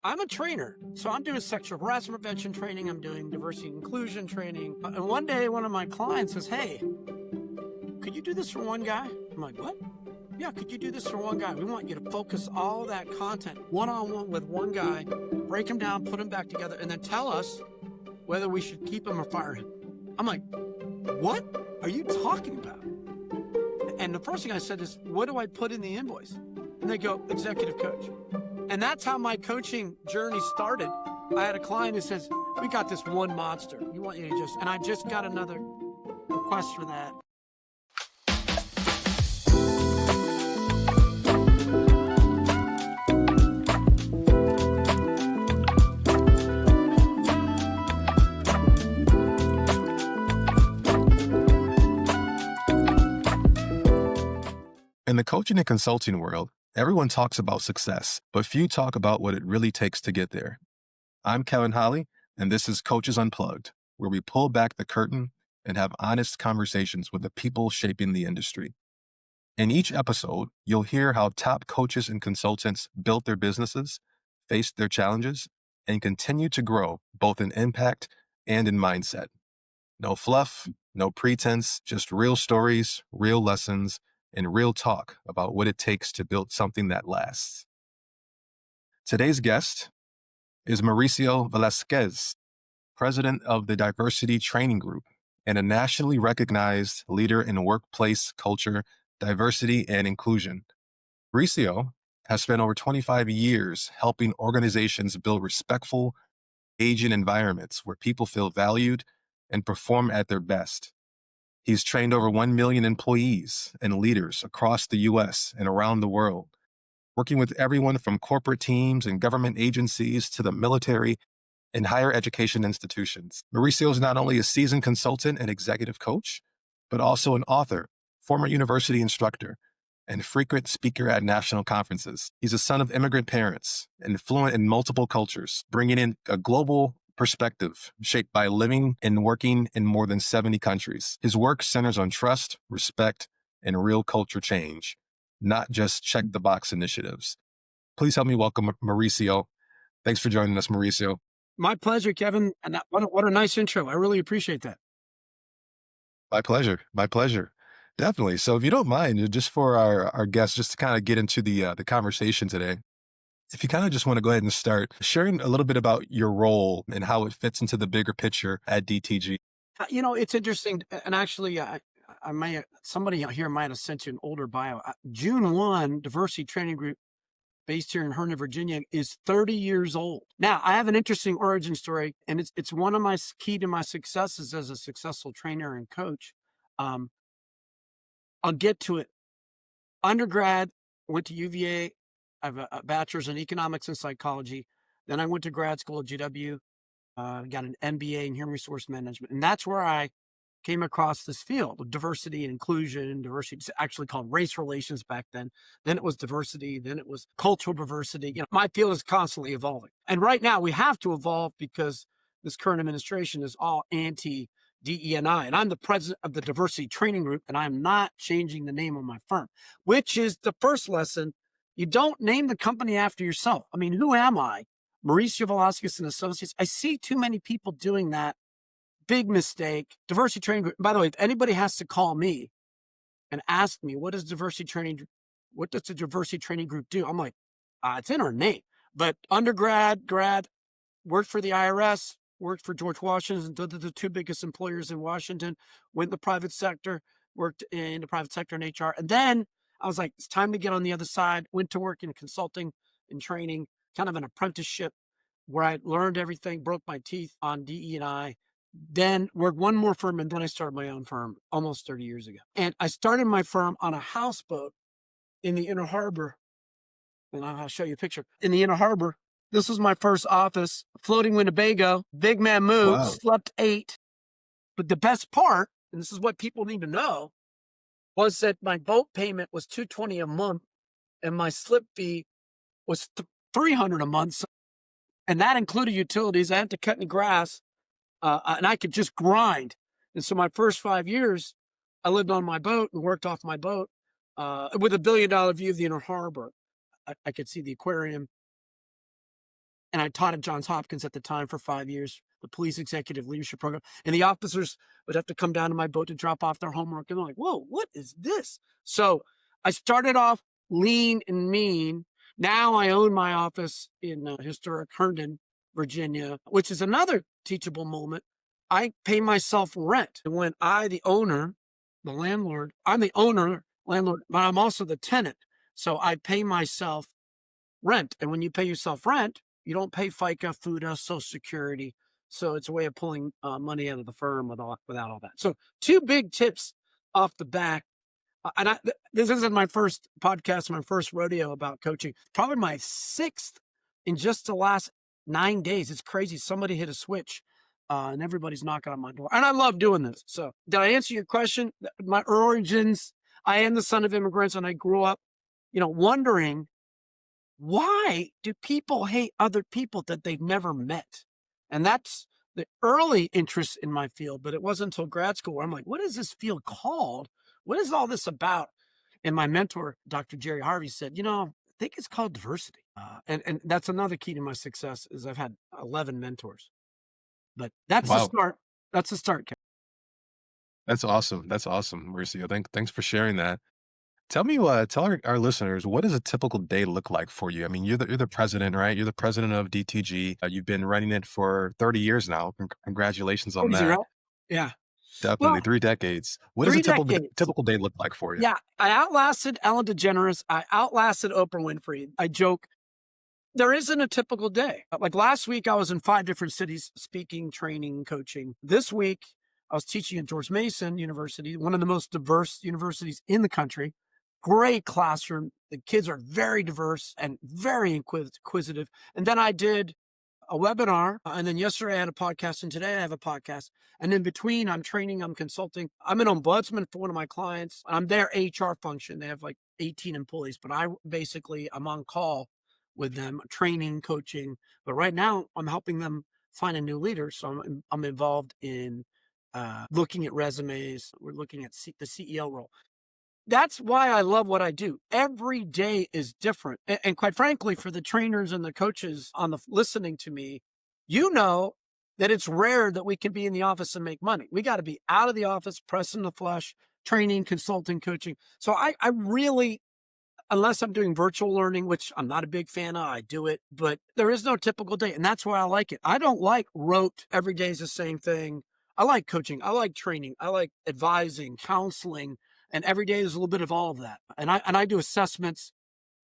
I'm a trainer, so I'm doing sexual harassment prevention training. I'm doing diversity and inclusion training. And one day, one of my clients says, "Hey, could you do this for one guy?" I'm like, "What?" "Yeah, could you do this for one guy? We want you to focus all that content one-on-one with one guy, break him down, put him back together, and then tell us whether we should keep him or fire him." I'm like, "What are you talking about?" And the first thing I said is, "What do I put in the invoice?" And they go, "Executive coach." And that's how my coaching journey started. I had a client who says, "We got this one monster. We want you to just," and I just got another request for that. In the coaching and consulting world, everyone talks about success, but few talk about what it really takes to get there. I'm Kevin Holly, and this is Coaches Unplugged, where we pull back the curtain and have honest conversations with the people shaping the industry. In each episode, you'll hear how top coaches and consultants built their businesses, faced their challenges, and continue to grow both in impact and in mindset. No fluff, no pretense, just real stories, real lessons, and real talk about what it takes to build something that lasts. Today's guest is Mauricio Velasquez, president of the Diversity Training Group and a nationally recognized leader in workplace culture, diversity, and inclusion. Mauricio has spent over 25 years helping organizations build respectful, engaging environments where people feel valued and perform at their best. He's trained over 1 million employees and leaders across the US and around the world, working with everyone from corporate teams and government agencies to the military and higher education institutions. Mauricio is not only a seasoned consultant and executive coach, but also an author, former university instructor, and frequent speaker at national conferences. He's a son of immigrant parents and fluent in multiple cultures, bringing in a global perspective shaped by living and working in more than 70 countries. His work centers on trust, respect, and real culture change, not just check the box initiatives. Please help me welcome Mauricio. Thanks for joining us, Mauricio. My pleasure, Kevin. And what a nice intro. I really appreciate that. My pleasure. My pleasure. Definitely. So if you don't mind, just for our guests, just to kind of get into the conversation today, if you kind of just want to go ahead and start sharing a little bit about your role and how it fits into the bigger picture at DTG. It's interesting. And actually, I may somebody out here might have sent you an older bio. June 1, Diversity Training Group, based here in Herndon, Virginia, is 30 years old. Now, I have an interesting origin story, and it's one of my key to my successes as a successful trainer and coach. Um, I'll get to it. Undergrad, went to UVA. I have a bachelor's in economics and psychology. Then I went to grad school at GW, got an MBA in human resource management. And that's where I came across this field of diversity and inclusion. Diversity, it's actually called race relations back then. Then it was diversity. Then it was cultural diversity. My field is constantly evolving. And right now we have to evolve because this current administration is all anti DEI. And I'm the president of the Diversity Training Group, and I'm not changing the name of my firm, which is the first lesson. You don't name the company after yourself. I mean, who am I? Mauricio Velasquez and Associates. I see too many people doing that. Big mistake. Diversity Training Group. By the way, if anybody has to call me and ask me, what does the Diversity Training Group do? I'm like, it's in our name. But undergrad, grad, worked for the IRS, worked for George Washington, the two biggest employers in Washington, went in the private sector, worked in the private sector in HR. And then I was like, it's time to get on the other side. Went to work in consulting and training, kind of an apprenticeship where I learned everything, broke my teeth on DE&I, then worked one more firm, and then I started my own firm almost 30 years ago. And I started my firm on a houseboat in the Inner Harbor. And I'll show you a picture. In the Inner Harbor, this was my first office, floating Winnebago, big man move, Wow. slept 8. But the best part, and this is what people need to know, was that my boat payment was $220 a month and my slip fee was $300 a month. And that included utilities. I had to cut any grass, and I could just grind. And so my first 5 years, I lived on my boat and worked off my boat with a $1 billion view of the Inner Harbor. I could see the aquarium. and I taught at Johns Hopkins at the time for 5 years, the police executive leadership program. And the officers would have to come down to my boat to drop off their homework. And I'm like, whoa, what is this? So I started off lean and mean. Now I own my office in historic Herndon, Virginia, which is another teachable moment. I pay myself rent. And when I, the owner, the landlord, I'm the owner, landlord, but I'm also the tenant. So I pay myself rent. And when you pay yourself rent, you don't pay FICA, FUTA, Social Security. So it's a way of pulling money out of the firm without all that. So two big tips off the back. This isn't my first podcast, my first rodeo about coaching. Probably my sixth in just the last 9 days. It's crazy. Somebody hit a switch, and everybody's knocking on my door. And I love doing this. So, did I answer your question? My origins. I am the son of immigrants, and I grew up, wondering why do people hate other people that they've never met? And that's the early interest in my field, but it wasn't until grad school where I'm like, what is this field called? What is all this about? And my mentor, Dr. Jerry Harvey, said, I think it's called diversity. And that's another key to my success is I've had 11 mentors. But that's the Wow. start. That's the start. That's awesome. That's awesome, Mauricio. Thanks for sharing that. Tell our listeners, what does a typical day look like for you? I mean, you're the president, right? You're the president of DTG. You've been running it for 30 years now. Congratulations on Crazy, right? that. Yeah. Definitely Well, 3 decades. What does a 3 decades. typical day look like for you? Yeah. I outlasted Ellen DeGeneres. I outlasted Oprah Winfrey. I joke there isn't a typical day. Like last week, I was in 5 different cities speaking, training, coaching. This week, I was teaching at George Mason University, one of the most diverse universities in the country. Great classroom. The kids are very diverse and very inquisitive. And then I did a webinar. And then yesterday I had a podcast. And today I have a podcast. And in between, I'm training, I'm consulting. I'm an ombudsman for one of my clients. I'm their HR function. They have like 18 employees, but I'm on call with them, training, coaching. But right now, I'm helping them find a new leader. So I'm involved in looking at resumes. We're looking at the CEO role. That's why I love what I do. Every day is different. And quite frankly, for the trainers and the coaches on the listening to me, that it's rare that we can be in the office and make money. We got to be out of the office, pressing the flesh, training, consulting, coaching. So I really, unless I'm doing virtual learning, which I'm not a big fan of, I do it, but there is no typical day. And that's why I like it. I don't like rote, every day is the same thing. I like coaching. I like training. I like advising, counseling, and every day is a little bit of all of that. And I do assessments.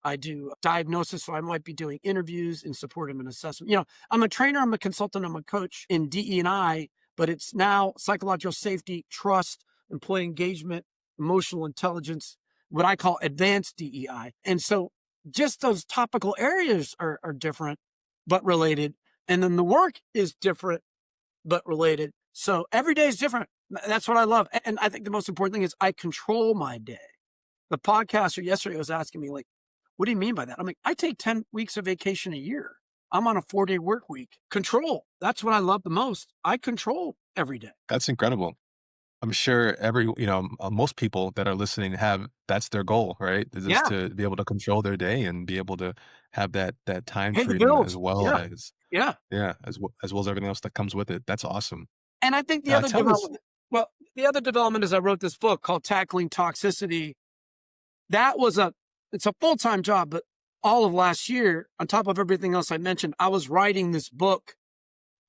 I do diagnosis. So I might be doing interviews in support of an assessment. I'm a trainer, I'm a consultant, I'm a coach in DE&I, but it's now psychological safety, trust, employee engagement, emotional intelligence, what I call advanced DEI. And so just those topical areas are different, but related. And then the work is different, but related. So every day is different. That's what I love. And I think the most important thing is I control my day. The podcaster yesterday was asking me, like, what do you mean by that? I'm like, I take 10 weeks of vacation a year. I'm on a 4-day work week. Control. That's what I love the most. I control every day. That's incredible. I'm sure most people that are listening that's their goal, right? Is just Yeah. to be able to control their day and be able to have that time Pay the freedom as bills. well Yeah. as Yeah. yeah, as well as everything else that comes with it. That's awesome. And I think the other Tell us. development, well, the other development is I wrote this book called Tackling Toxicity. It's a full-time job, but all of last year, on top of everything else I mentioned, I was writing this book,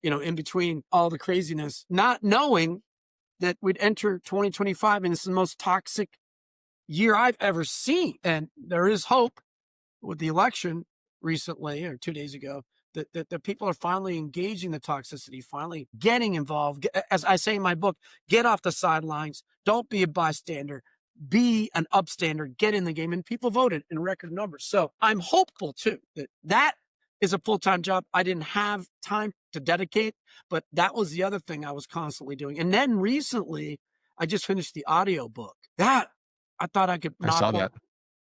in between all the craziness, not knowing that we'd enter 2025 and it's the most toxic year I've ever seen. And there is hope with the election recently or 2 days ago that people are finally engaging the toxicity, finally getting involved. As I say in my book, get off the sidelines. Don't be a bystander. Be an upstander. Get in the game. And people voted in record numbers. So I'm hopeful too that is a full-time job. I didn't have time to dedicate, but that was the other thing I was constantly doing. And then recently, I just finished the audio book. That I thought I could I knock saw out. that.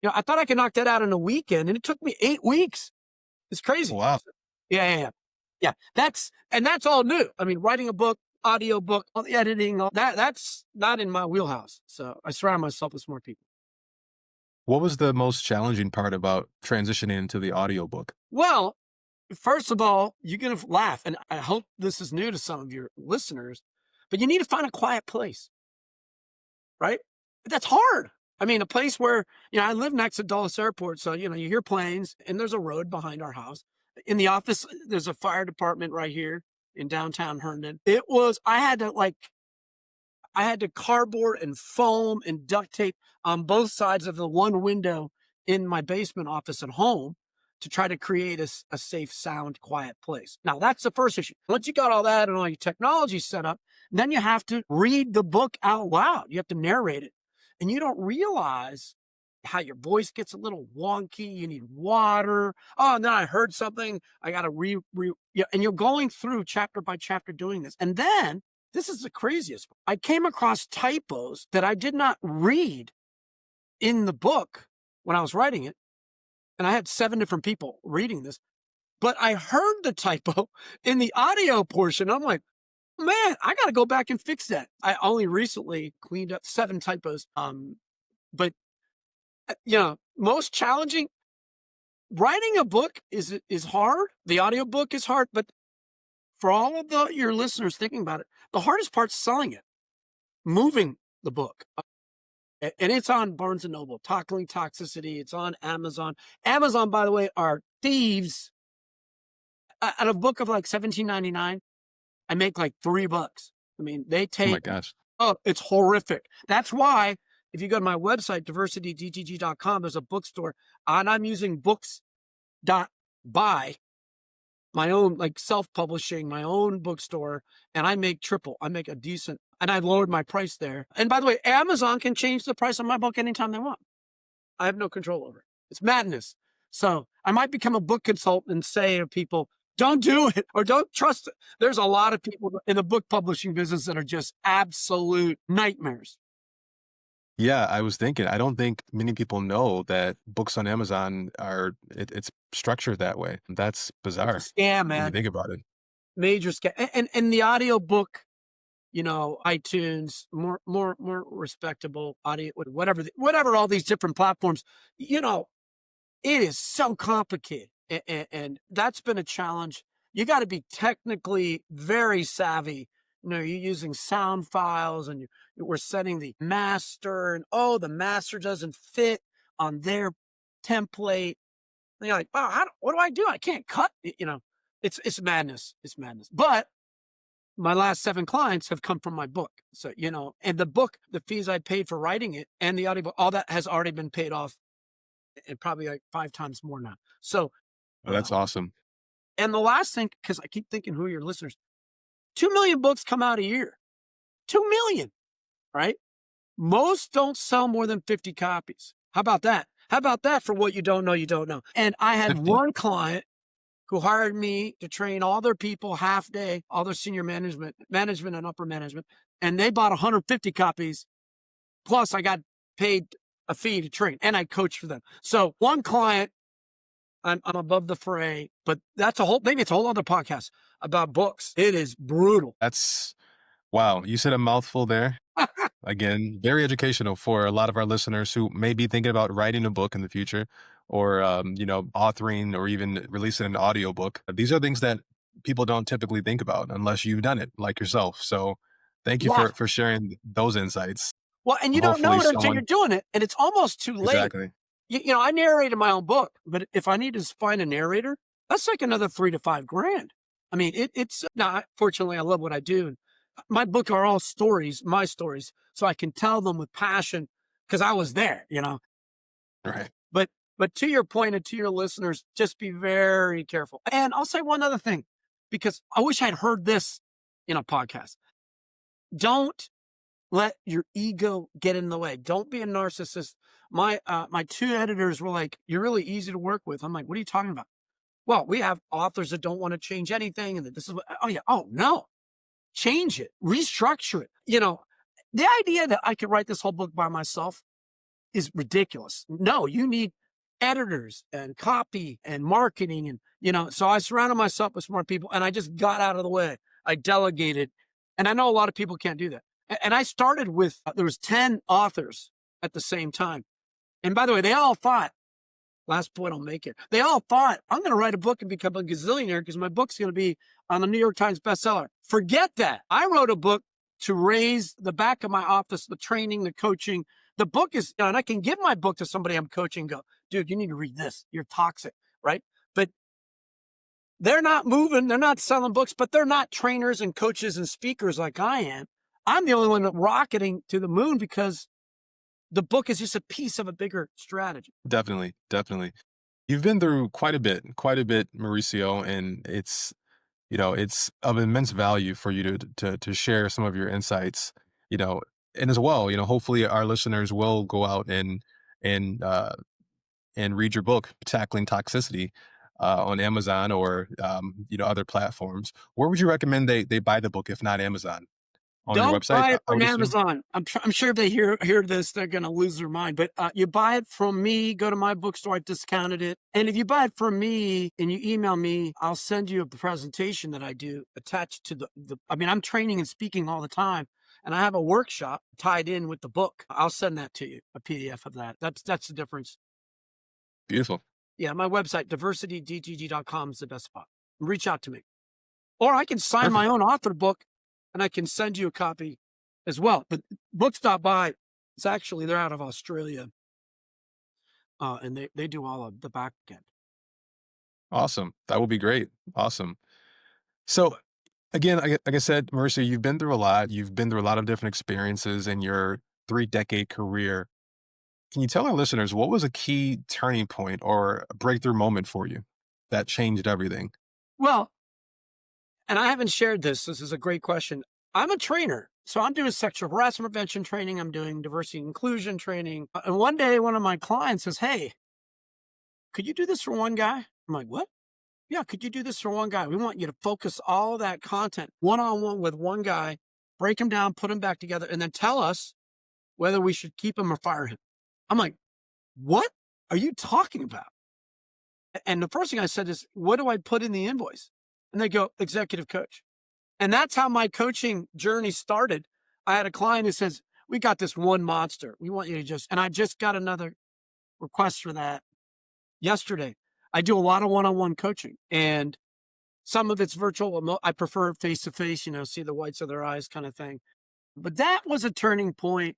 I thought I could knock that out in a weekend, and it took me 8 weeks. It's crazy. Wow. Yeah. Yeah. That's all new. I mean, writing a book, audio book, all the editing, all that's not in my wheelhouse. So I surround myself with smart people. What was the most challenging part about transitioning into the audiobook? Well, First of all, you're going to laugh. And I hope this is new to some of your listeners, but you need to find a quiet place, right? That's hard. I mean, a place where, I live next to Dulles Airport. So, you hear planes and there's a road behind our house. In the office, there's a fire department right here in downtown Herndon. I had to cardboard and foam and duct tape on both sides of the one window in my basement office at home to try to create a safe, sound, quiet place. Now, that's the first issue. Once you got all that and all your technology set up, then you have to read the book out loud. You have to narrate it. And you don't realize how your voice gets a little wonky. You need water. Oh, and then I heard something. I got to yeah, and you're going through chapter by chapter doing this. And then this is the craziest. I came across typos that I did not read in the book when I was writing it. And I had 7 different people reading this, but I heard the typo in the audio portion. I'm like, man, I got to go back and fix that. I only recently cleaned up 7 typos. But most challenging, writing a book is hard. The audio book is hard, but for all of your listeners thinking about it, the hardest part's selling it, moving the book. And it's on Barnes and Noble, Tackling Toxicity. It's on Amazon. Amazon, by the way, are thieves. Out of a book of like $17.99, I make like $3. I mean, they Oh my take, gosh. oh, it's horrific. That's why if you go to my website, diversitydtg.com, there's a bookstore, and I'm using books.buy, my own like self-publishing, my own bookstore, and I make triple. I make a decent, and I lowered my price there. And by the way, Amazon can change the price of my book anytime they want. I have no control over it. It's madness. So I might become a book consultant and say to people, don't do it or don't trust it. There's a lot of people in the book publishing business that are just absolute nightmares. Yeah, I was thinking, I don't think many people know that books on Amazon it's structured that way. That's It's bizarre a scam, when you man. think about it. Major scam. And the audio book, iTunes, more respectable audio, whatever all these different platforms, it is so complicated. And that's been a challenge. You got to be technically very savvy. You're using sound files and we're setting the master, and the master doesn't fit on their template. And you're like, wow, what do I do? I can't cut it. It's madness. It's madness. But my last 7 clients have come from my book. So, and the book, the fees I paid for writing it and the audiobook, all that has already been paid off, and probably like 5 times more now. So, Oh, that's awesome. and the last thing, because I keep thinking, who are your listeners? 2 million books come out a year. 2 million, right? Most don't sell more than 50 copies. How about that? How about that for what you don't know, you don't know? And I had 50. one client who hired me to train all their people half day, all their senior management and upper management. And they bought 150 copies. Plus I got paid a fee to train and I coached for them. So one client, I'm above the fray, but maybe it's a whole other podcast about books. It is brutal. That's wow. You said a mouthful there. Again, very educational for a lot of our listeners who may be thinking about writing a book in the future or, authoring or even releasing an audiobook. These are things that people don't typically think about unless you've done it like yourself. So thank you Yeah. for sharing those insights. Well, and you don't know Hopefully it until you're someone, doing it, and it's almost too late. exactly. I narrated my own book, but if I need to find a narrator, that's like another $3 to $5,000. I mean, it's now, fortunately, I love what I do. My book are all stories, my stories, so I can tell them with passion because I was there, Right. But to your point and to your listeners, just be very careful. And I'll say one other thing, because I wish I'd heard this in a podcast. Don't let your ego get in the way. Don't be a narcissist. My 2 editors were like, "You're really easy to work with." I'm like, "What are you talking about?" Well, we have authors that don't want to change anything, and that this is what. Oh yeah. Oh no, change it, restructure it. The idea that I could write this whole book by myself is ridiculous. No, you need editors and copy and marketing, and so I surrounded myself with smart people, and I just got out of the way. I delegated, and I know a lot of people can't do that. And I started with there was 10 authors at the same time, and by the way, they all thought Last point I'll make it. They all thought I'm going to write a book and become a gazillionaire because my book's going to be on the New York Times bestseller. Forget that. I wrote a book to raise the back of my office, the training, the coaching. The book is, and I can give my book to somebody I'm coaching and go, dude, you need to read this. You're toxic, right? But they're not moving. They're not selling books, but they're not trainers and coaches and speakers like I am. I'm the only one rocketing to the moon because the book is just a piece of a bigger strategy. Definitely, definitely. You've been through quite a bit, Mauricio, and it's of immense value for you to share some of your insights, you know, and as well, hopefully our listeners will go out and and read your book, Tackling Toxicity, on Amazon or other platforms. Where would you recommend they buy the book if not Amazon? On your Don't website, buy I it I from would assume. Amazon. I'm sure if they hear this, they're gonna lose their mind. But you buy it from me. Go to my bookstore. I've discounted it. And if you buy it from me and you email me, I'll send you a presentation that I do attached to the. I mean, I'm training and speaking all the time, and I have a workshop tied in with the book. I'll send that to you, a PDF of that. That's the difference. Beautiful. Yeah, my website diversitydgg.com is the best spot. Reach out to me. Or I can sign my Perfect. own author book and I can send you a copy as well. But books.by, it's actually, they're out of Australia and they do all of the back end. Awesome. That would be great. Awesome. So again, like I said, Marissa, you've been through a lot. You've been through a lot of different experiences in your 3-decade career. Can you tell our listeners what was a key turning point or a breakthrough moment for you that changed everything? Well, and I haven't shared this. This is a great question. I'm a trainer. So I'm doing sexual harassment prevention training. I'm doing diversity and inclusion training. And one day, one of my clients says, hey, could you do this for one guy? I'm like, what? Yeah, could you do this for one guy? We want you to focus all that content one on one with one guy, break him down, put him back together, and then tell us whether we should keep him or fire him. I'm like, what are you talking about? And the first thing I said is, what do I put in the invoice? And they go, executive coach. And that's how my coaching journey started. I had a client who says, we got this one monster. We want you to and I just got another request for that yesterday. I do a lot of one on one coaching and some of it's virtual. I prefer face to face, see the whites of their eyes kind of thing. But that was a turning point.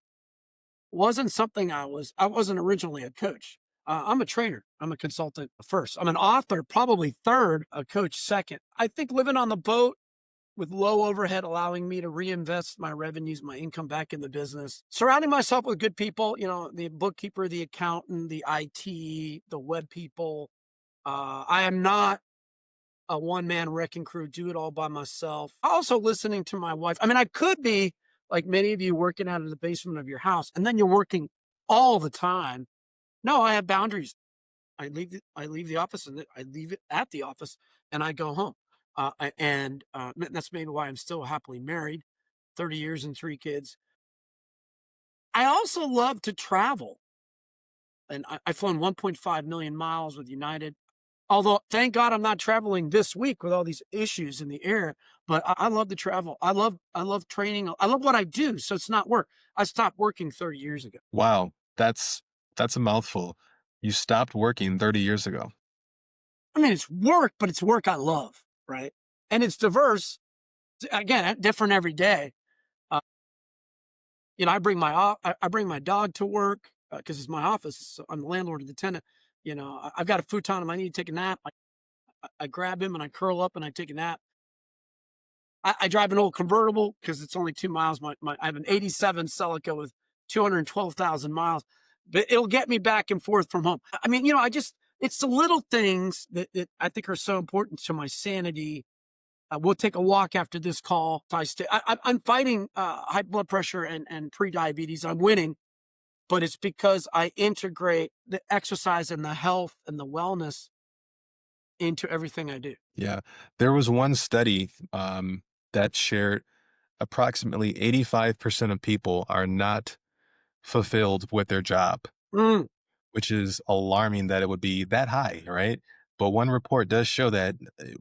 Wasn't something I wasn't originally a coach. I'm a trainer. I'm a consultant first. I'm an author, probably third, a coach second. I think living on the boat with low overhead, allowing me to reinvest my revenues, my income back in the business, surrounding myself with good people, the bookkeeper, the accountant, the IT, the web people. I am not a one man wrecking crew, do it all by myself. Also listening to my wife. I mean, I could be like many of you working out of the basement of your house and then you're working all the time. No, I have boundaries. I leave the office and I leave it at the office and I go home. That's maybe why I'm still happily married, 30 years and 3 kids. I also love to travel. And I've flown 1.5 million miles with United. Although, thank God I'm not traveling this week with all these issues in the air, but I love to travel. I love training. I love what I do, so it's not work. I stopped working 30 years ago. Wow, that's a mouthful. You stopped working 30 years ago. I mean, it's work, but it's work I love, right? And it's diverse. Again, different every day. Uh, I bring my dog to work because it's my office. So I'm the landlord of the tenant. I've got a futon. If I need to take a nap, I grab him and I curl up and I take a nap. I drive an old convertible because it's only 2 miles. I have an '87 Celica with 212,000 miles, but it'll get me back and forth from home. I mean, it's the little things that I think are so important to my sanity. We'll take a walk after this call. I'm fighting high blood pressure and pre-diabetes. I'm winning, but it's because I integrate the exercise and the health and the wellness into everything I do. Yeah. There was one study that shared approximately 85% of people are not fulfilled with their job, Mm, which is alarming that it would be that high, right? But one report does show that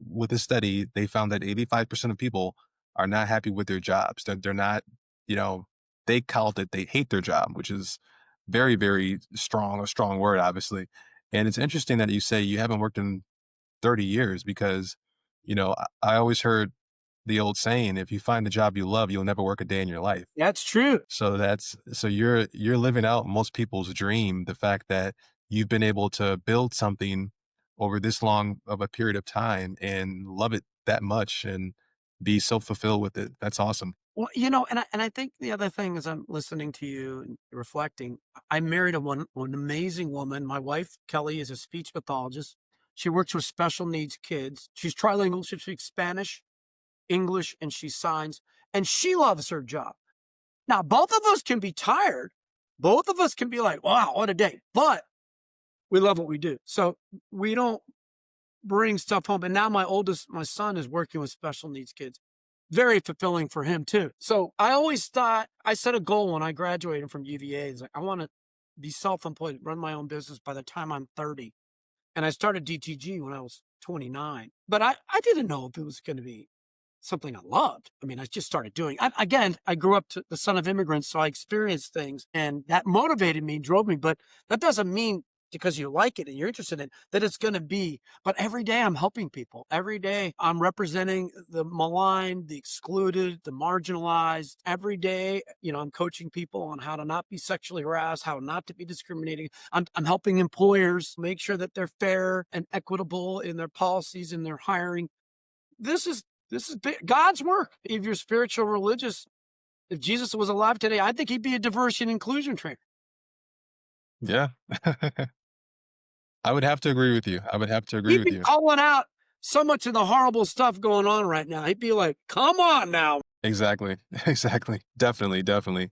with the study, they found that 85% of people are not happy with their jobs. They're not, you know, they called it they hate their job, which is very, very strong, a strong word, obviously. And it's interesting that you say you haven't worked in 30 years because, I always heard the old saying, if you find a job you love, you'll never work a day in your life. That's true. So you're living out most people's dream, the fact that you've been able to build something over this long of a period of time and love it that much and be so fulfilled with it. That's awesome. Well, and I think the other thing as I'm listening to you and reflecting, I married an amazing woman. My wife, Kelly, is a speech pathologist. She works with special needs kids. She's trilingual. She speaks Spanish, English, and she signs, and she loves her job. Now, both of us can be tired. Both of us can be like, wow, what a day. But we love what we do. So we don't bring stuff home. And now my son is working with special needs kids. Very fulfilling for him too. So I always thought I set a goal when I graduated from UVA. It's like I want to be self-employed, run my own business by the time I'm 30. And I started DTG when I was 29. But I didn't know if it was going to be something I loved. I mean, I just started doing. Again, I grew up to the son of immigrants, so I experienced things, and that motivated me, drove me. But that doesn't mean because you like it and you're interested in it, that it's going to be. But every day I'm helping people. Every day I'm representing the maligned, the excluded, the marginalized. Every day, I'm coaching people on how to not be sexually harassed, how not to be discriminating. I'm helping employers make sure that they're fair and equitable in their policies and their hiring. This is God's work. If you're spiritual, religious, if Jesus was alive today, I think he'd be a diversity and inclusion trainer. Yeah. I would have to agree with you. I would have to agree He'd with be you. calling out so much of the horrible stuff going on right now. He'd be like, "Come on now." Exactly. Exactly. Definitely, definitely.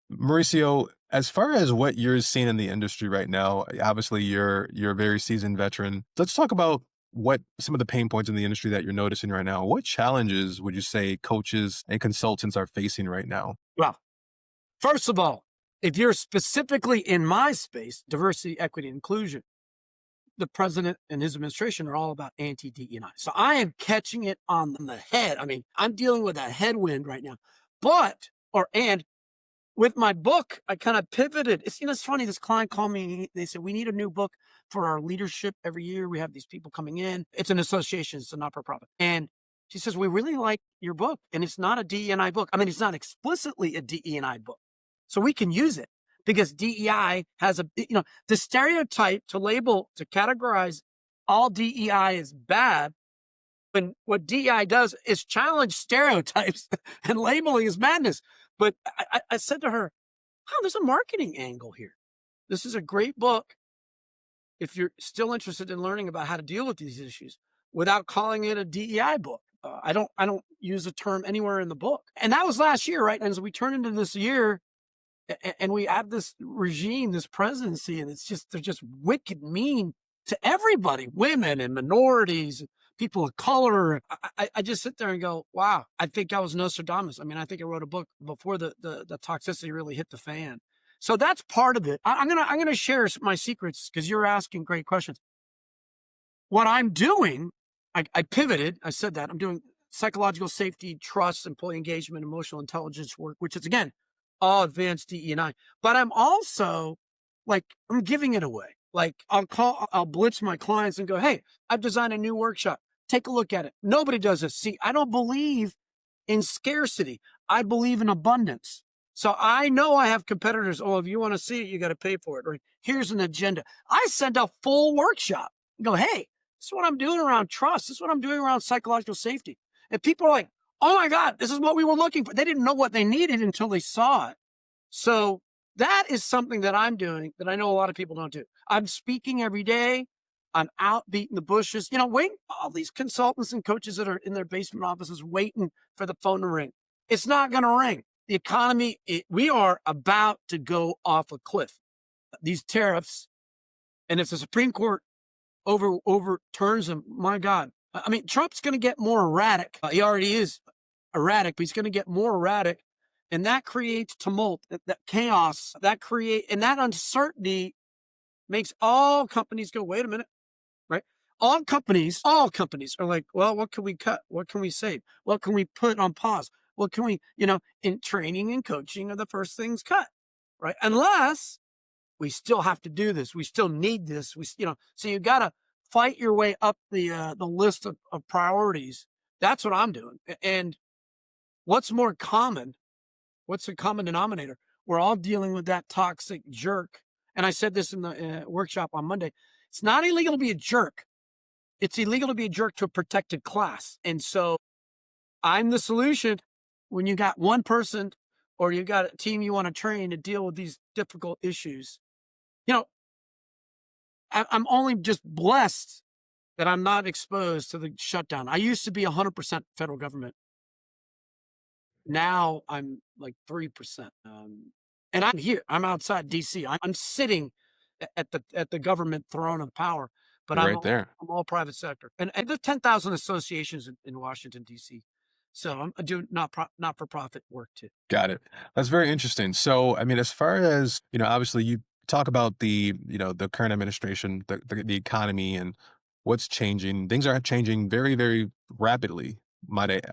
Mauricio, as far as what you're seeing in the industry right now, obviously you're a very seasoned veteran. Let's talk about what some of the pain points in the industry that you're noticing right now. What challenges would you say coaches and consultants are facing right now? Well, first of all, if you're specifically in my space, diversity, equity, inclusion, the president and his administration are all about anti DEI. So I am catching it on the head. I mean, I'm dealing with a headwind right now. But or and with my book, I kind of pivoted. It's funny. This client called me. They said we need a new book for our leadership every year. We have these people coming in. It's an association. It's a not for profit. And she says we really like your book, and it's not a DEI book. I mean, it's not explicitly a DEI book, so we can use it because DEI has the stereotype to label to categorize all DEI as bad. When what DEI does is challenge stereotypes and labeling is madness. But I said to her, "Oh, there's a marketing angle here. This is a great book if you're still interested in learning about how to deal with these issues without calling it a DEI book." I don't use the term anywhere in the book, and that was last year, right? And as we turn into this year, and we have this regime, this presidency, and they're just wicked mean to everybody, women and minorities, people of color. I just sit there and go, wow, I think I was Nostradamus. I mean, I think I wrote a book before the toxicity really hit the fan. So that's part of it. I'm gonna share my secrets because you're asking great questions. What I'm doing, I pivoted. I said that I'm doing psychological safety, trust, employee engagement, emotional intelligence work, which is again all advanced DE&I. But I'm also I'm giving it away. Like I'll blitz my clients and go, "Hey, I've designed a new workshop. Take a look at it." Nobody does this. See, I don't believe in scarcity. I believe in abundance. So I know I have competitors. Oh, if you want to see it, you got to pay for it. Or here's an agenda. I send a full workshop. Go, hey, this is what I'm doing around trust. This is what I'm doing around psychological safety. And people are like, oh my God, this is what we were looking for. They didn't know what they needed until they saw it. So that is something that I'm doing that I know a lot of people don't do. I'm speaking every day. I'm out beating the bushes, waiting. All these consultants and coaches that are in their basement offices waiting for the phone to ring. It's not going to ring. The economy, we are about to go off a cliff. These tariffs, and if the Supreme Court overturns them, my God. I mean, Trump's going to get more erratic. He already is erratic, but he's going to get more erratic. And that creates tumult, that chaos, and that uncertainty makes all companies go, wait a minute, right? All companies are like, well, what can we cut? What can we save? What can we put on pause? What can we, in training and coaching are the first things cut, right? Unless We still have to do this. We still need this. So you got to fight your way up the list of priorities. That's what I'm doing. And what's more common? What's the common denominator? We're all dealing with that toxic jerk. And I said this in the workshop on Monday. It's not illegal to be a jerk. It's illegal to be a jerk to a protected class. And so I'm the solution when you got one person or you got a team you want to train to deal with these difficult issues. You know, I'm only just blessed that I'm not exposed to the shutdown. I used to be 100% federal government. Now I'm like 3%. And I'm here. I'm outside DC. I'm sitting at the government throne of power, but You're right there. I'm all private sector. And there's 10,000 associations in Washington DC. So I'm doing not for profit work too. Got it. That's very interesting. So, I mean, as far as, obviously you talk about the current administration, the economy and what's changing. Things are changing very, very rapidly. Might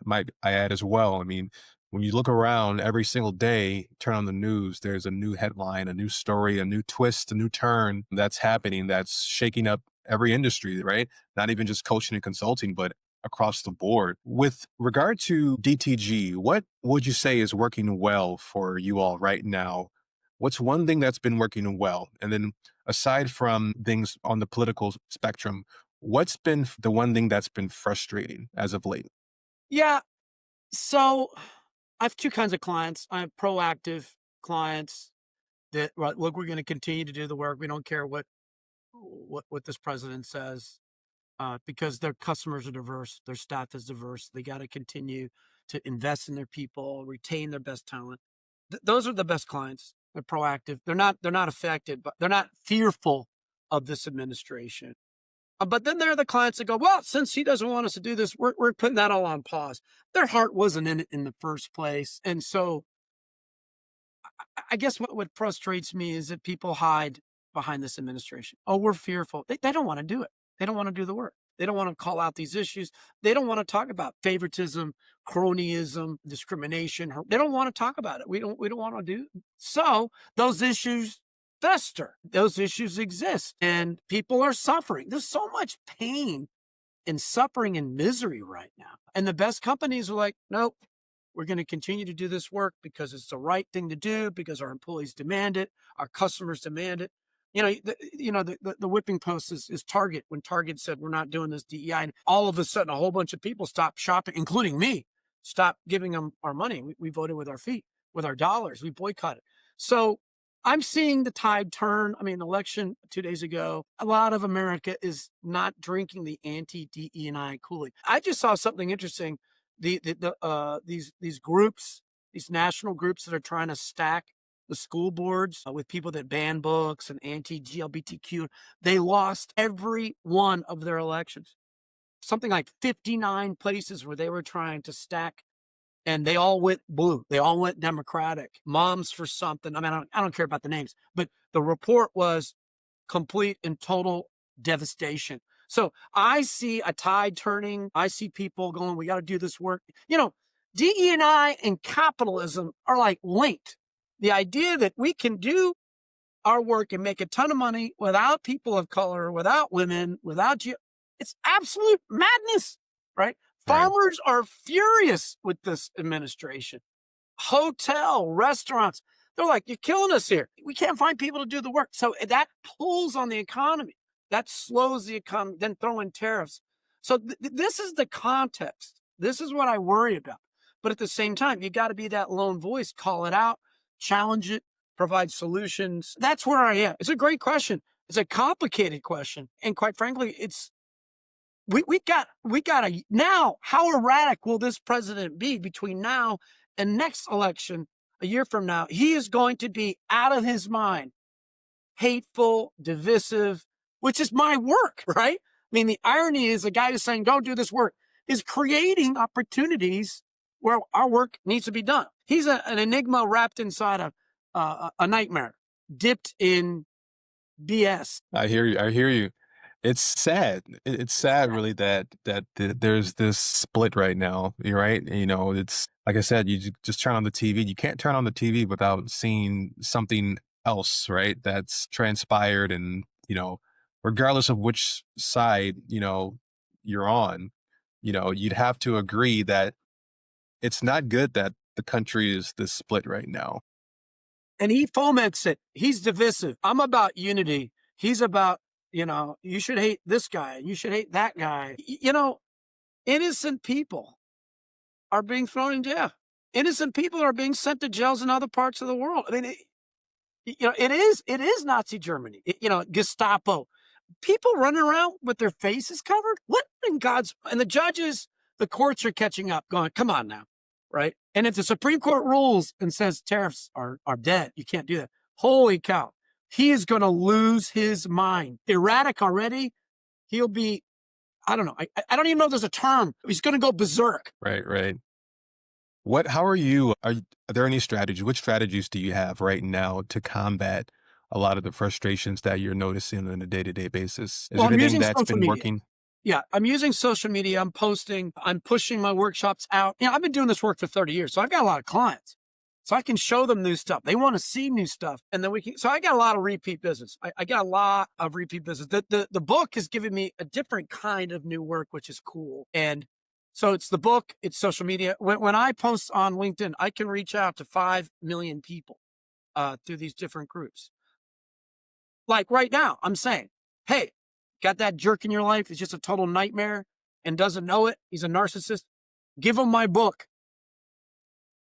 I add as well. I mean, when you look around every single day, turn on the news, there's a new headline, a new story, a new twist, a new turn that's happening that's shaking up every industry, right? Not even just coaching and consulting, but across the board. With regard to DTG, what would you say is working well for you all right now? What's one thing that's been working well? And then aside from things on the political spectrum, what's been the one thing that's been frustrating as of late? Yeah. So I have two kinds of clients. I have proactive clients that, right, look, we're going to continue to do the work. We don't care what this president says, because their customers are diverse, their staff is diverse. They got to continue to invest in their people, retain their best talent. Those are the best clients. They're proactive. They're not affected, but they're not fearful of this administration. But then there are the clients that go, well, since he doesn't want us to do this, we're putting that all on pause. Their heart wasn't in it in the first place. And so I guess what frustrates me is that people hide behind this administration. Oh, we're fearful. They don't want to do it. They don't want to do the work. They don't want to call out these issues. They don't want to talk about favoritism, cronyism, discrimination. They don't want to talk about it. We don't want to do. So those issues fester. Those issues exist and people are suffering. There's so much pain and suffering and misery right now. And the best companies are like, nope, we're going to continue to do this work because it's the right thing to do, because our employees demand it, our customers demand it. The whipping post is Target. When Target said we're not doing this DEI, and all of a sudden a whole bunch of people stopped shopping, including me, stopped giving them our money. We voted with our feet, with our dollars. We boycotted. So I'm seeing the tide turn. I mean, election 2 days ago, a lot of America is not drinking the anti-DE&I Kool-Aid. I just saw something interesting. These groups, these national groups that are trying to stack the school boards with people that ban books and anti-GLBTQ, they lost every one of their elections. Something like 59 places where they were trying to stack, and they all went blue. They all went Democratic. Moms for something. I mean, I don't care about the names, but the report was complete and total devastation. So I see a tide turning. I see people going, we got to do this work. DE&I and capitalism are like linked. The idea that we can do our work and make a ton of money without people of color, without women, it's absolute madness, right? Right. Farmers are furious with this administration. Hotel, restaurants, they're like, you're killing us here. We can't find people to do the work. So that pulls on the economy. That slows the economy, then throw in tariffs. So this is the context. This is what I worry about. But at the same time, you got to be that lone voice, call it out, challenge it, provide solutions. That's where I am. It's a great question. It's a complicated question. And quite frankly, we got to now. How erratic will this president be between now and next election a year from now? He is going to be out of his mind, hateful, divisive, which is my work, right? I mean, the irony is the guy who's saying, don't do this work, is creating opportunities where our work needs to be done. He's an enigma wrapped inside a nightmare, dipped in BS. I hear you. I hear you. It's sad. It's sad, really, that there's this split right now. You're right. It's like I said. You just turn on the TV. You can't turn on the TV without seeing something else, right? That's transpired and, regardless of which side, you're on, you'd have to agree that it's not good that the country is this split right now. And he foments it. He's divisive. I'm about unity. He's about, you should hate this guy. You should hate that guy. Innocent people are being thrown in jail. Innocent people are being sent to jails in other parts of the world. I mean, it is Nazi Germany. Gestapo. People running around with their faces covered. What in God's and the judges, the courts are catching up, going, come on now, right? And if the Supreme Court rules and says tariffs are dead, you can't do that. Holy cow, he is going to lose his mind. Erratic already. He'll be. I don't know. I don't even know if there's a term. He's going to go berserk. Right, right. How are there any strategies? Which strategies do you have right now to combat a lot of the frustrations that you're noticing on a day-to-day basis? Is Well, there I'm anything using that's social been media. working? Yeah, I'm using social media. I'm posting. I'm pushing my workshops out. I've been doing this work for 30 years, so I've got a lot of clients. So I can show them new stuff. They want to see new stuff, and then we can. So I got a lot of repeat business. I got a lot of repeat business. The book has given me a different kind of new work, which is cool. And so it's the book. It's social media. When I post on LinkedIn, I can reach out to 5 million people through these different groups. Like right now, I'm saying, hey, got that jerk in your life? It's just a total nightmare and doesn't know it. He's a narcissist. Give him my book.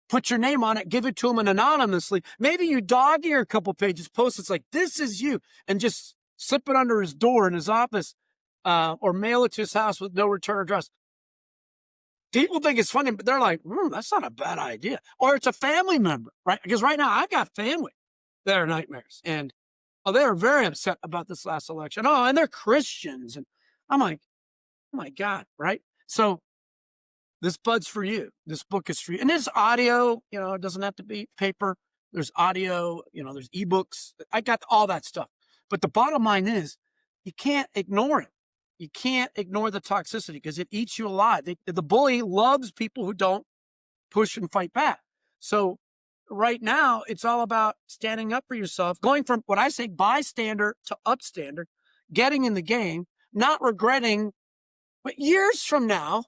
Put your name on it. Give it to him anonymously. Maybe you dog ear a couple pages, post it's like, this is you, and just slip it under his door in his office or mail it to his house with no return address. People think it's funny, but they're like, that's not a bad idea. Or it's a family member, right? Because right now I've got family that are nightmares. And they were very upset about this last election. Oh, and they're Christians. And I'm like, oh my God, right? So this bud's for you. This book is for you. And there's audio, it doesn't have to be paper. There's audio, there's ebooks. I got all that stuff. But the bottom line is you can't ignore it. You can't ignore the toxicity because it eats you alive. The bully loves people who don't push and fight back. So right now, it's all about standing up for yourself, going from what I say bystander to upstander, getting in the game, not regretting. But years from now,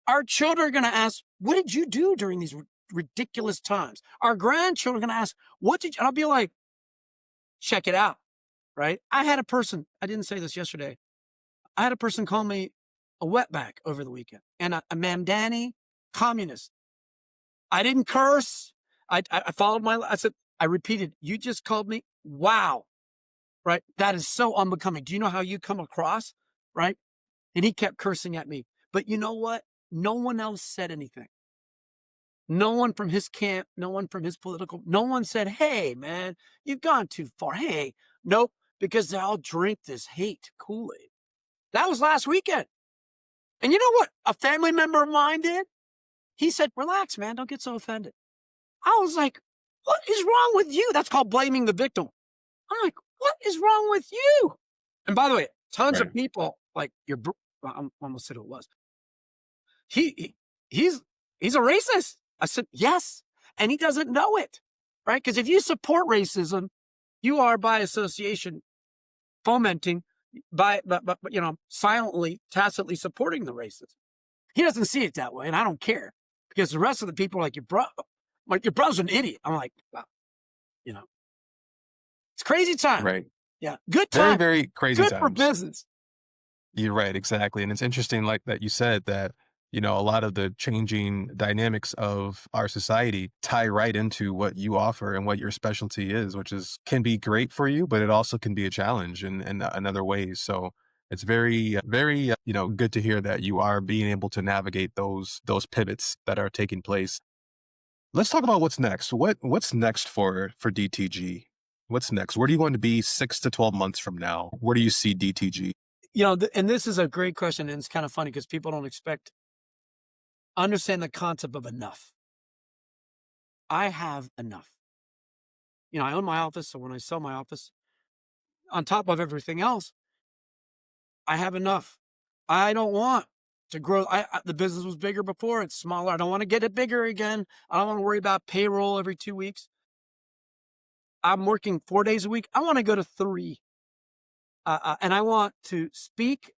our children are going to ask, what did you do during these ridiculous times? Our grandchildren are going to ask, what did you, and I'll be like, check it out, right? I had a person, I didn't say this yesterday. I had a person call me a wetback over the weekend and a Mamdani communist. I didn't curse. I followed I said, I repeated, you just called me. Wow. Right. That is so unbecoming. Do you know how you come across? Right. And he kept cursing at me. But you know what? No one else said anything. No one from his camp, no one from his political, no one said, hey, man, you've gone too far. Hey, nope, because they all drink this hate Kool-Aid. That was last weekend. And you know what a family member of mine did? He said, relax, man, don't get so offended. I was like, what is wrong with you? That's called blaming the victim. I'm like, what is wrong with you? And by the way, tons Right. of people like I'm almost said who it was. He he's he's a racist. I said, yes. And he doesn't know it. Right. Because if you support racism, you are by association fomenting but silently, tacitly supporting the racism. He doesn't see it that way, and I don't care. Because the rest of the people are like your brother's an idiot. I'm like, wow, you know, it's crazy time. Right. Yeah. Good Very, time. very crazy Good for times. business. You're right, exactly. And it's interesting, like that you said that, a lot of the changing dynamics of our society tie right into what you offer and what your specialty is, which is can be great for you, but it also can be a challenge in other ways. So it's very, good to hear that you are being able to navigate those pivots that are taking place. Let's talk about what's next. What's next for DTG? What's next? Where do you want to be 6 to 12 months from now? Where do you see DTG? And this is a great question, and it's kind of funny because people don't understand the concept of enough. I have enough. I own my office, so when I sell my office, on top of everything else, I have enough. I don't want to grow. The business was bigger before; it's smaller. I don't want to get it bigger again. I don't want to worry about payroll every 2 weeks. I'm working 4 days a week. I want to go to three. And I want to speak,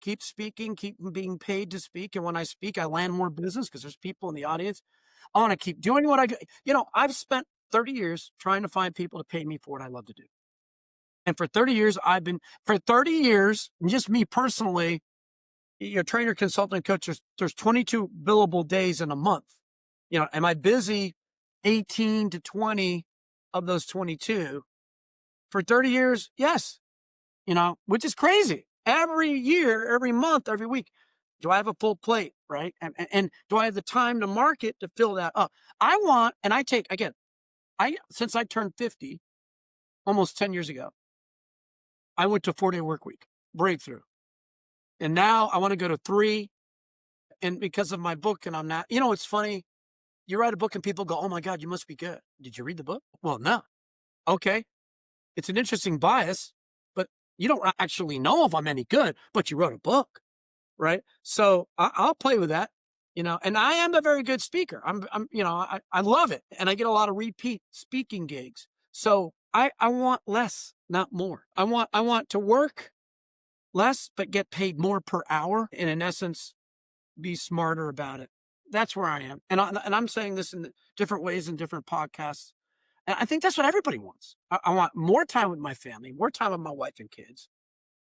keep speaking, keep being paid to speak. And when I speak, I land more business because there's people in the audience. I want to keep doing what I do. I've spent 30 years trying to find people to pay me for what I love to do. And for 30 years, for 30 years, just me personally, trainer, consultant, coach, there's 22 billable days in a month. Am I busy 18 to 20 of those 22? For 30 years, yes, which is crazy. Every year, every month, every week, do I have a full plate, right? And do I have the time to market to fill that up? I want, and I take, again, since I turned 50, almost 10 years ago, I went to 4-day work week, breakthrough. And now I want to go to three. And because of my book, and I'm not, it's funny. You write a book and people go, oh my God, you must be good. Did you read the book? Well, no. Okay. It's an interesting bias, but you don't actually know if I'm any good, but you wrote a book, right? So I'll play with that, and I am a very good speaker. I love it. And I get a lot of repeat speaking gigs. So I want less, not more. I want to work less, but get paid more per hour. And in essence, be smarter about it. That's where I am. And I'm saying this in different ways in different podcasts. And I think that's what everybody wants. I want more time with my family, more time with my wife and kids,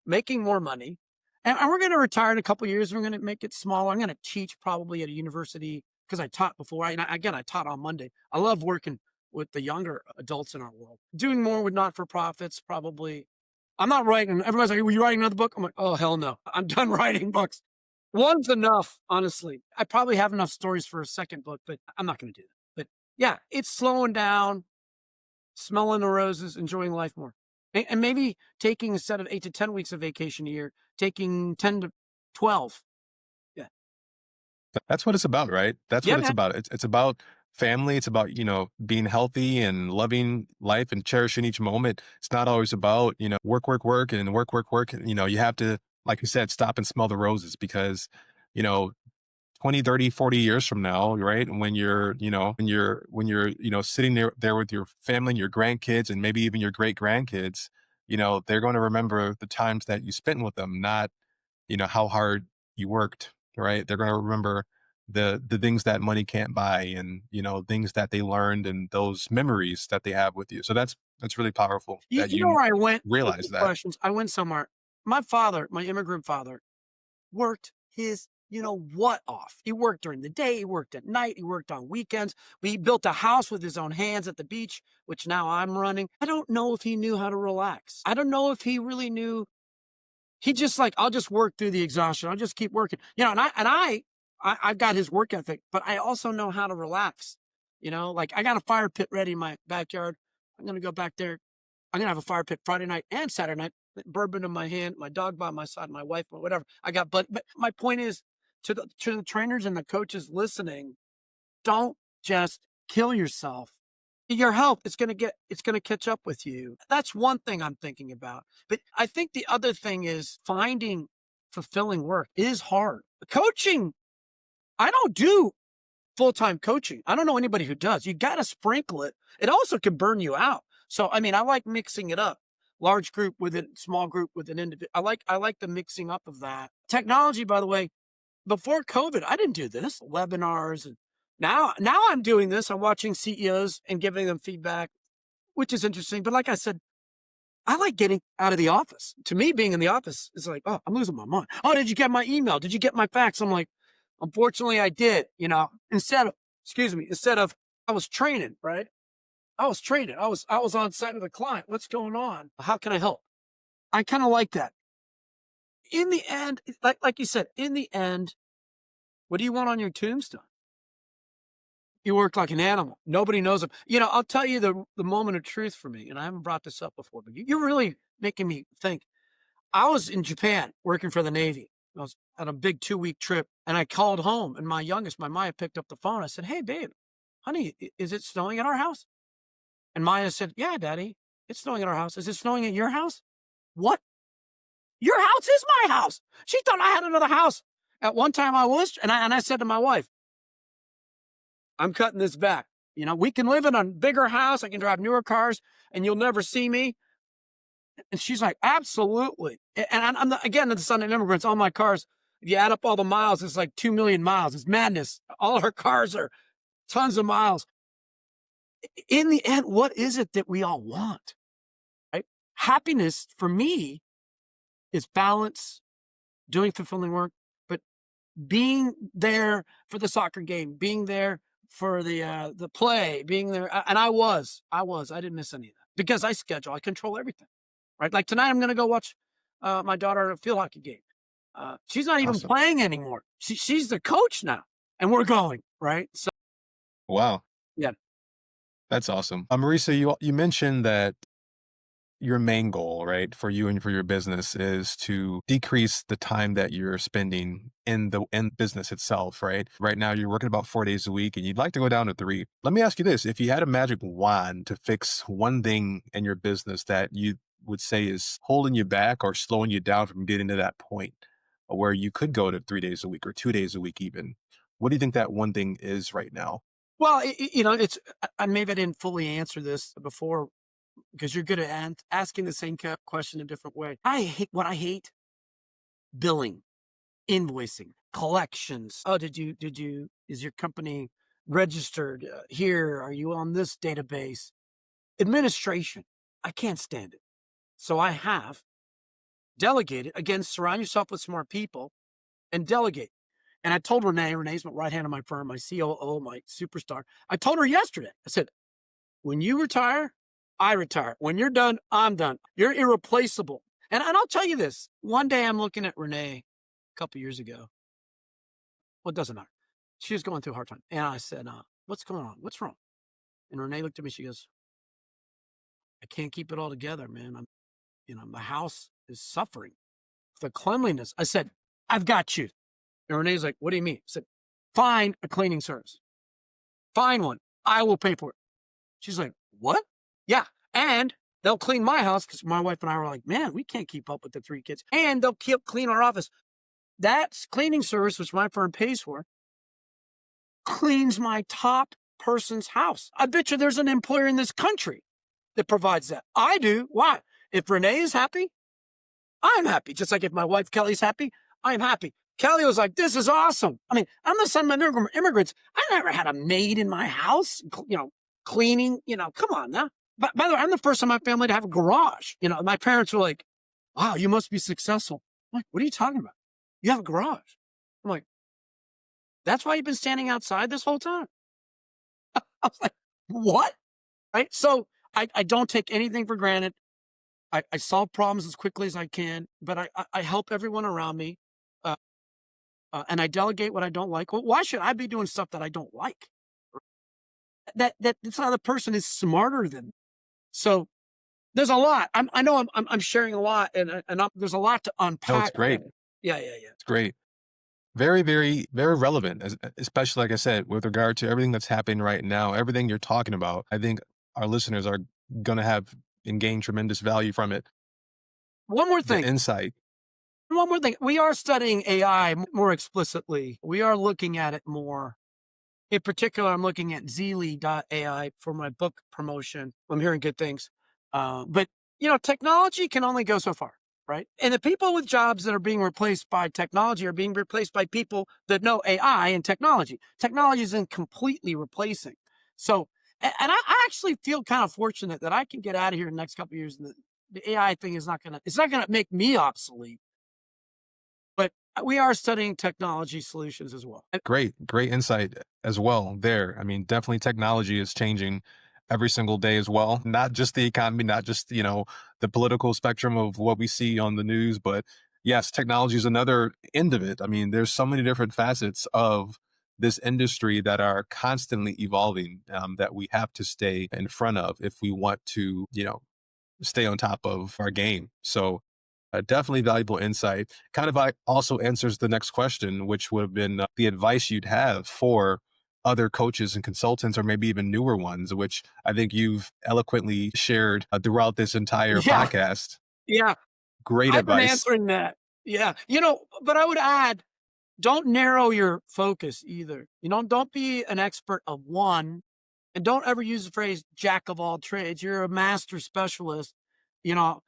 making more money. And we're going to retire in a couple of years. We're going to make it smaller. I'm going to teach probably at a university because I taught before. I taught on Monday. I love working with the younger adults in our world. Doing more with not-for-profits, probably. I'm not writing. Everybody's like, were you writing another book? I'm like, oh, hell no. I'm done writing books. One's enough, honestly. I probably have enough stories for a second book, but I'm not going to do that. But yeah, it's slowing down, smelling the roses, enjoying life more. And maybe taking, instead of 8 to 10 weeks of vacation a year, taking 10 to 12. Yeah. That's what it's about, right? That's Yeah, what it's man. about. It's about family. It's about, being healthy and loving life and cherishing each moment. It's not always about, work, work, work and work, work, work. You have to, like you said, stop and smell the roses because, you know, 20, 30, 40 years from now, right? When you're sitting there with your family and your grandkids and maybe even your great grandkids, they're going to remember the times that you spent with them, not how hard you worked, right? They're going to remember the things that money can't buy and things that they learned and those memories that they have with you. So that's really powerful You, that you know you where I went with realize the that. questions? I went somewhere. My father, my immigrant father, worked his, what off. He worked during the day, he worked at night, he worked on weekends. We built a house with his own hands at the beach, which now I'm running. I don't know if he knew how to relax. I don't know if he really knew. He just like, I'll just work through the exhaustion. I'll just keep working. I've got his work ethic, but I also know how to relax. Like I got a fire pit ready in my backyard. I'm gonna go back there. I'm gonna have a fire pit Friday night and Saturday night, bourbon in my hand, my dog by my side, my wife, or whatever. But my point is to the trainers and the coaches listening, don't just kill yourself. Your health, it's gonna catch up with you. That's one thing I'm thinking about. But I think the other thing is finding fulfilling work is hard. Coaching, I don't do full-time coaching. I don't know anybody who does. You got to sprinkle it. It also can burn you out. So, I mean, I like mixing it up. Large group with a small group with an individual. I like the mixing up of that. Technology, by the way, before COVID, I didn't do this. Webinars and now I'm doing this. I'm watching CEOs and giving them feedback, which is interesting. But like I said, I like getting out of the office. To me, being in the office is like, oh, I'm losing my mind. Oh, did you get my email? Did you get my fax? I'm like, unfortunately, I did. Instead of I was training, right? I was training. I was on site with a client. What's going on? How can I help? I kind of like that. In the end, like you said, in the end, what do you want on your tombstone? You work like an animal. Nobody knows it. I'll tell you the moment of truth for me, and I haven't brought this up before, but you're really making me think. I was in Japan working for the Navy. I was on a big 2-week trip and I called home and my youngest, my Maya, picked up the phone. I said, hey, babe, honey, is it snowing at our house? And Maya said, yeah, daddy, it's snowing at our house. Is it snowing at your house? What? Your house is my house. She thought I had another house. At one time I was, and I said to my wife, I'm cutting this back. We can live in a bigger house. I can drive newer cars and you'll never see me. And she's like, absolutely. And again, the son of immigrants, all my cars, if you add up all the miles, it's like 2 million miles. It's madness. All our cars are tons of miles. In the end, what is it that we all want? Right? Happiness for me is balance, doing fulfilling work, but being there for the soccer game, being there for the play, being there. And I didn't miss any of that because I schedule, I control everything. Right? Like tonight, I'm going to go watch my daughter at a field hockey game. She's not even Awesome. playing anymore. She's the coach now, and we're going right. So Wow. yeah. That's awesome. Marisa, you mentioned that your main goal, right, for you and for your business is to decrease the time that you're spending in the business itself, right? Right now you're working about 4 days a week and you'd like to go down to 3. Let me ask you this. If you had a magic wand to fix one thing in your business that you would say is holding you back or slowing you down from getting to that point where you could go to 3 days a week or 2 days a week even, what do you think that one thing is right now? Well, it's maybe I didn't fully answer this before because you're good at asking the same question a different way. I hate billing, invoicing, collections. Oh, is your company registered here? Are you on this database? Administration. I can't stand it. So I have delegated. Again, surround yourself with smart people and delegate. And I told Renee's my right hand of my firm, my COO, my superstar. I told her yesterday, I said, when you retire, I retire. When you're done, I'm done. You're irreplaceable. And I'll tell you this. One day I'm looking at Renee a couple years ago. Well, it doesn't matter. She was going through a hard time. And I said, what's going on? What's wrong? And Renee looked at me. She goes, I can't keep it all together, man. My house is suffering. The cleanliness. I said, I've got you. And Renee's like, what do you mean? I said, find a cleaning service. Find one. I will pay for it. She's like, what? Yeah. And they'll clean my house because my wife and I were like, man, we can't keep up with the 3 kids. And they'll keep clean our office. That cleaning service, which my firm pays for, cleans my top person's house. I bet you there's an employer in this country that provides that. I do. Why? If Renee is happy, I'm happy. Just like if my wife Kelly's happy, I'm happy. Kelly was like, this is awesome. I mean, I'm the son of immigrants. I never had a maid in my house, cleaning, come on now. But by the way, I'm the first in my family to have a garage. My parents were like, wow, you must be successful. I'm like, what are you talking about? You have a garage. I'm like, that's why you've been standing outside this whole time. I was like, what? Right. So I don't take anything for granted. I solve problems as quickly as I can, but I help everyone around me. Uh, and I delegate what I don't like. Well, why should I be doing stuff that I don't like? That this other person is smarter than me. So there's a lot. I know I'm sharing a lot, and there's a lot to No, it's unpack great. there. Yeah, yeah, yeah. It's great. Very, very, very relevant, especially like I said, with regard to everything that's happening right now, everything you're talking about. I think our listeners are going to have and gain tremendous value from it. One more The thing. insight. One more thing. We are studying AI more explicitly. We are looking at it more. In particular, I'm looking at Zly.ai for my book promotion. I'm hearing good things. But, technology can only go so far, right? And the people with jobs that are being replaced by technology are being replaced by people that know AI and technology. Technology isn't completely replacing. So, and I actually feel kind of fortunate that I can get out of here in the next couple of years. And the AI thing is it's not going to make me obsolete, but we are studying technology solutions as well. Great, great insight as well there. I mean, definitely technology is changing every single day as well. Not just the economy, not just, the political spectrum of what we see on the news, but yes, technology is another end of it. I mean, there's so many different facets of this industry that are constantly evolving, that we have to stay in front of if we want to, stay on top of our game. So definitely valuable insight. Kind of also answers the next question, which would have been the advice you'd have for other coaches and consultants, or maybe even newer ones, which I think you've eloquently shared throughout this entire Yeah. podcast. Yeah. Great I've been advice. answering that. Yeah. But I would add, don't narrow your focus either. Don't be an expert of one And don't ever use the phrase jack of all trades. You're a master specialist.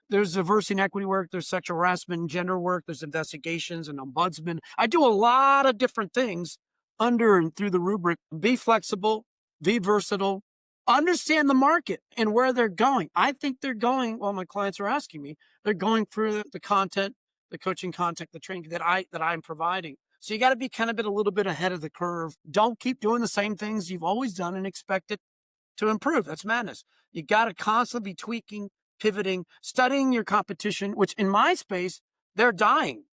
There's diversity and equity work, there's sexual harassment and gender work, there's investigations and ombudsman. I do a lot of different things under and through the rubric. Be flexible, be versatile, understand the market and where they're going. I think they're going, well, my clients are asking me, they're going for the content, the coaching content, the training that I'm providing. So you got to be kind of a little bit ahead of the curve. Don't keep doing the same things you've always done and expect it to improve. That's madness. You got to constantly be tweaking, pivoting, studying your competition, which in my space, they're dying.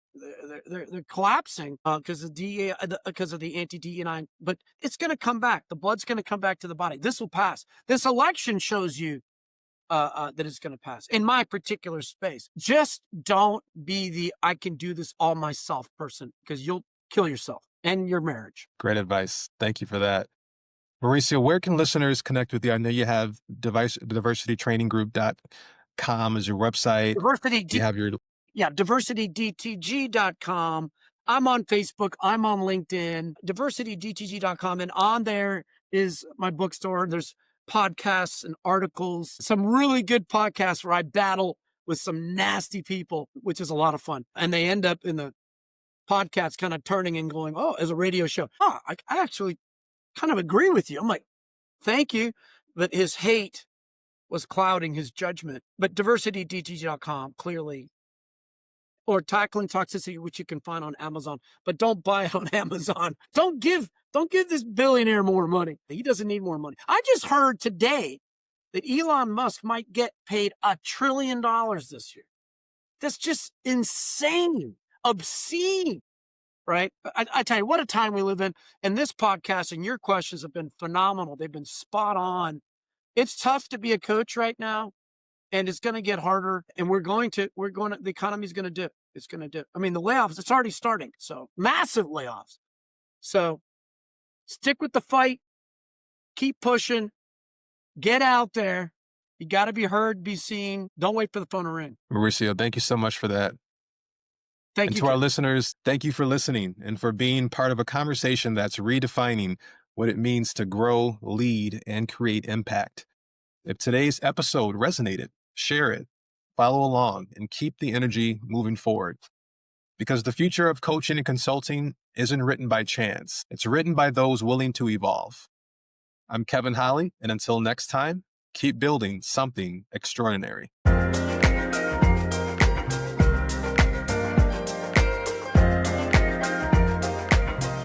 They're collapsing because of the anti-DE9, but it's going to come back. The blood's going to come back to the body. This will pass. This election shows you that it's going to pass in my particular space. Just don't be the I can do this all myself person, because you'll kill yourself and your marriage. Great advice. Thank you for that. Mauricio, where can listeners connect with you? I know you have diversitytraininggroup.com as your website. You have your diversitydtg.com. I'm on Facebook. I'm on LinkedIn, diversitydtg.com. And on there is my bookstore. There's podcasts and articles, some really good podcasts where I battle with some nasty people, which is a lot of fun. And they end up in the podcast kind of turning and going, oh, as a radio show. I actually kind of agree with you. I'm like, thank you. But his hate was clouding his judgment. But diversitydtg.com, clearly. Or Tackling Toxicity, which you can find on Amazon, but don't buy it on Amazon. Don't give this billionaire more money. He doesn't need more money. I just heard today that Elon Musk might get paid $1 trillion this year. That's just insane, obscene, right? I tell you, what a time we live in. And this podcast and your questions have been phenomenal. They've been spot on. It's tough to be a coach right now. And it's going to get harder, and the economy's going to dip. It's going to dip. I mean, the layoffs, it's already starting. So massive layoffs. So stick with the fight, keep pushing, get out there. You got to be heard, be seen. Don't wait for the phone to ring. Mauricio, thank you so much for that. Thank and you. To our listeners, thank you for listening and for being part of a conversation that's redefining what it means to grow, lead, and create impact. If today's episode resonated, share it, follow along, and keep the energy moving forward. Because the future of coaching and consulting isn't written by chance. It's written by those willing to evolve. I'm Kevin Holly, and until next time, keep building something extraordinary.